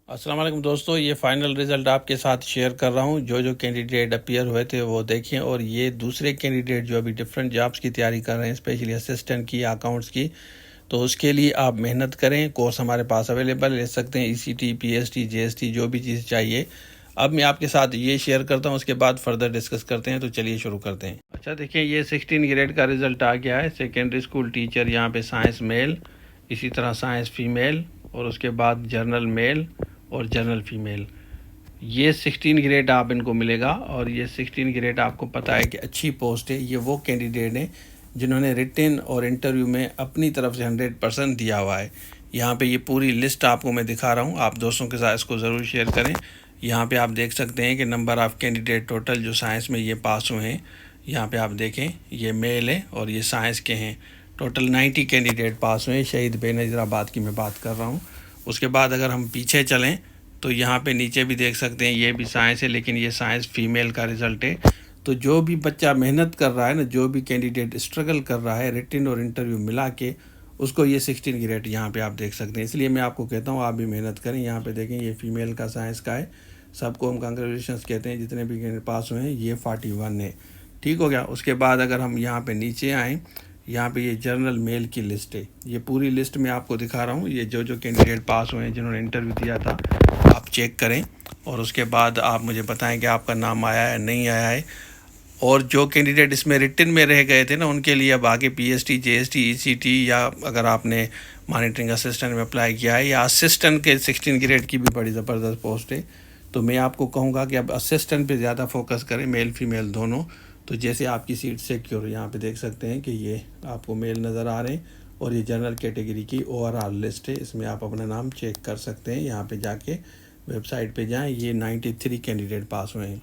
अस्सलाम वालेकुम दोस्तों, ये फाइनल रिज़ल्ट आपके साथ शेयर कर रहा हूँ। जो कैंडिडेट अपीयर हुए थे वो देखें, और ये दूसरे कैंडिडेट जो अभी डिफरेंट जॉब्स की तैयारी कर रहे हैं, स्पेशली असिस्टेंट की, अकाउंट्स की, तो उसके लिए आप मेहनत करें। कोर्स हमारे पास अवेलेबल ले सकते हैं, ECT, PST, JST, जो भी चीज़ चाहिए। अब मैं आपके साथ ये शेयर करता हूँ, उसके बाद फर्दर डिस्कस करते हैं। तो चलिए शुरू करते हैं। अच्छा देखिए, ये 16 ग्रेड का रिज़ल्ट आ गया है। सेकेंडरी स्कूल टीचर, यहाँ पे साइंस मेल, इसी तरह साइंस फीमेल, और उसके बाद जर्नल मेल और जनरल फीमेल। ये 16 ग्रेड आप इनको मिलेगा, और ये 16 ग्रेड आपको पता है कि अच्छी पोस्ट है। ये वो कैंडिडेट हैं जिन्होंने रिटन और इंटरव्यू में अपनी तरफ से 100% दिया हुआ है। यहाँ पे ये पूरी लिस्ट आपको मैं दिखा रहा हूँ, आप दोस्तों के साथ इसको ज़रूर शेयर करें। यहाँ पे आप देख सकते हैं कि नंबर ऑफ़ कैंडिडेट टोटल जो साइंस में ये पास हुए हैं, यहाँ पे आप देखें ये मेल है और ये साइंस के हैं। टोटल 90 कैंडिडेट पास हुए हैं। शहीद बेनज़ीराबाद की मैं बात कर रहा हूँ। उसके बाद अगर हम पीछे चलें तो यहाँ पे नीचे भी देख सकते हैं, ये भी साइंस है, लेकिन ये साइंस फीमेल का रिज़ल्ट है। तो जो भी बच्चा मेहनत कर रहा है ना, जो भी कैंडिडेट स्ट्रगल कर रहा है रिटन और इंटरव्यू मिला के, उसको ये 16 ग्रेड यहाँ पे आप देख सकते हैं। इसलिए मैं आपको कहता हूँ आप भी मेहनत करें। यहाँ पे देखें, ये फीमेल का साइंस का है। सबको हम कंग्रेचुलेशन कहते हैं जितने भी कैंडिडेट पास हुए हैं। ये 41 है। ठीक हो गया। उसके बाद अगर हम यहाँ पे नीचे आएँ, यहाँ पे ये जर्नल मेल की लिस्ट है। ये पूरी लिस्ट मैं आपको दिखा रहा हूँ। ये जो कैंडिडेट पास हुए हैं, जिन्होंने इंटरव्यू दिया था, आप चेक करें और उसके बाद आप मुझे बताएं कि आपका नाम आया है नहीं आया है। और जो कैंडिडेट इसमें रिटन में रह गए थे ना, उनके लिए अब आगे PST, JST, ECT, या अगर आपने मॉनिटरिंग असिस्टेंट में अप्लाई किया है, या असिस्टेंट के 16 ग्रेड की भी बड़ी ज़बरदस्त पोस्ट है। तो मैं आपको कहूँगा कि अब असिस्टेंट पे ज़्यादा फोकस करें, मेल फीमेल दोनों। तो जैसे आपकी सीट सिक्योर, यहाँ पे देख सकते हैं कि ये आपको मेल नज़र आ रहे हैं, और ये जनरल कैटेगरी की ओवरऑल लिस्ट है। इसमें आप अपना नाम चेक कर सकते हैं। यहाँ पे जाके वेबसाइट पे जाएं। ये 93 कैंडिडेट पास हुए हैं।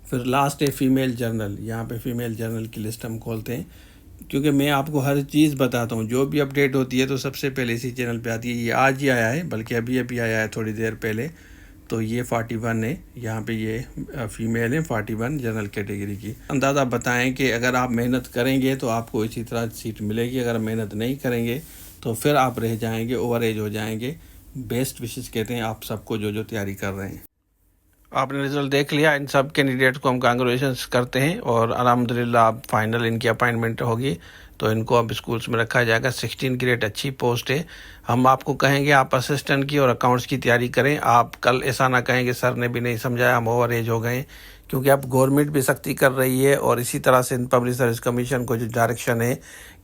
फिर लास्ट है फीमेल जर्नल। यहाँ पे फीमेल जर्नल की लिस्ट हम खोलते हैं, क्योंकि मैं आपको हर चीज़ बताता हूँ। जो भी अपडेट होती है तो सबसे पहले इसी चैनल पे आती है। ये आज ही आया है, बल्कि अभी आया है थोड़ी देर पहले। तो ये 41 है। यहाँ पे ये फीमेल है 41 जनरल कैटेगरी की। अंदाज़ा बताएं कि अगर आप मेहनत करेंगे तो आपको इसी तरह सीट मिलेगी। अगर मेहनत नहीं करेंगे तो फिर आप रह जाएंगे, ओवर एज हो जाएंगे। बेस्ट विशेस कहते हैं आप सबको जो तैयारी कर रहे हैं। आपने रिजल्ट देख लिया। इन सब कैंडिडेट्स को हम कांग्रेचुलेशंस करते हैं, और अल्हम्दुलिल्लाह अब फाइनल इनकी अपॉइंटमेंट होगी, तो इनको अब स्कूल्स में रखा जाएगा। 16 ग्रेड अच्छी पोस्ट है। हम आपको कहेंगे आप असिस्टेंट की और अकाउंट्स की तैयारी करें। आप कल ऐसा ना कहें कि सर ने भी नहीं समझाया, हम ओवर एज हो गए, क्योंकि अब गवर्नमेंट भी सख्ती कर रही है। और इसी तरह से पब्लिक सर्विस कमीशन को जो डायरेक्शन है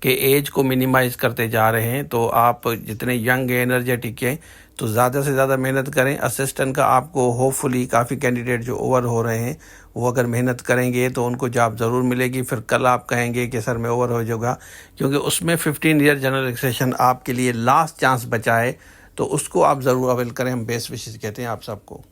कि एज को मिनिमाइज़ करते जा रहे हैं। तो आप जितने यंग हैं, एनर्जेटिक हैं, तो ज़्यादा से ज़्यादा मेहनत करें। असिस्टेंट का आपको होपफुली काफ़ी कैंडिडेट जो ओवर हो रहे हैं, वो अगर मेहनत करेंगे तो उनको जॉब ज़रूर मिलेगी। फिर कल आप कहेंगे कि सर मैं ओवर हो जाऊँगा, क्योंकि उसमें 15 ईयर जनरल रिलैक्सेशन आपके लिए लास्ट चांस बचा है। तो उसको आप ज़रूर अवेल करें। हम बेस्ट विशेस कहते हैं आप सबको।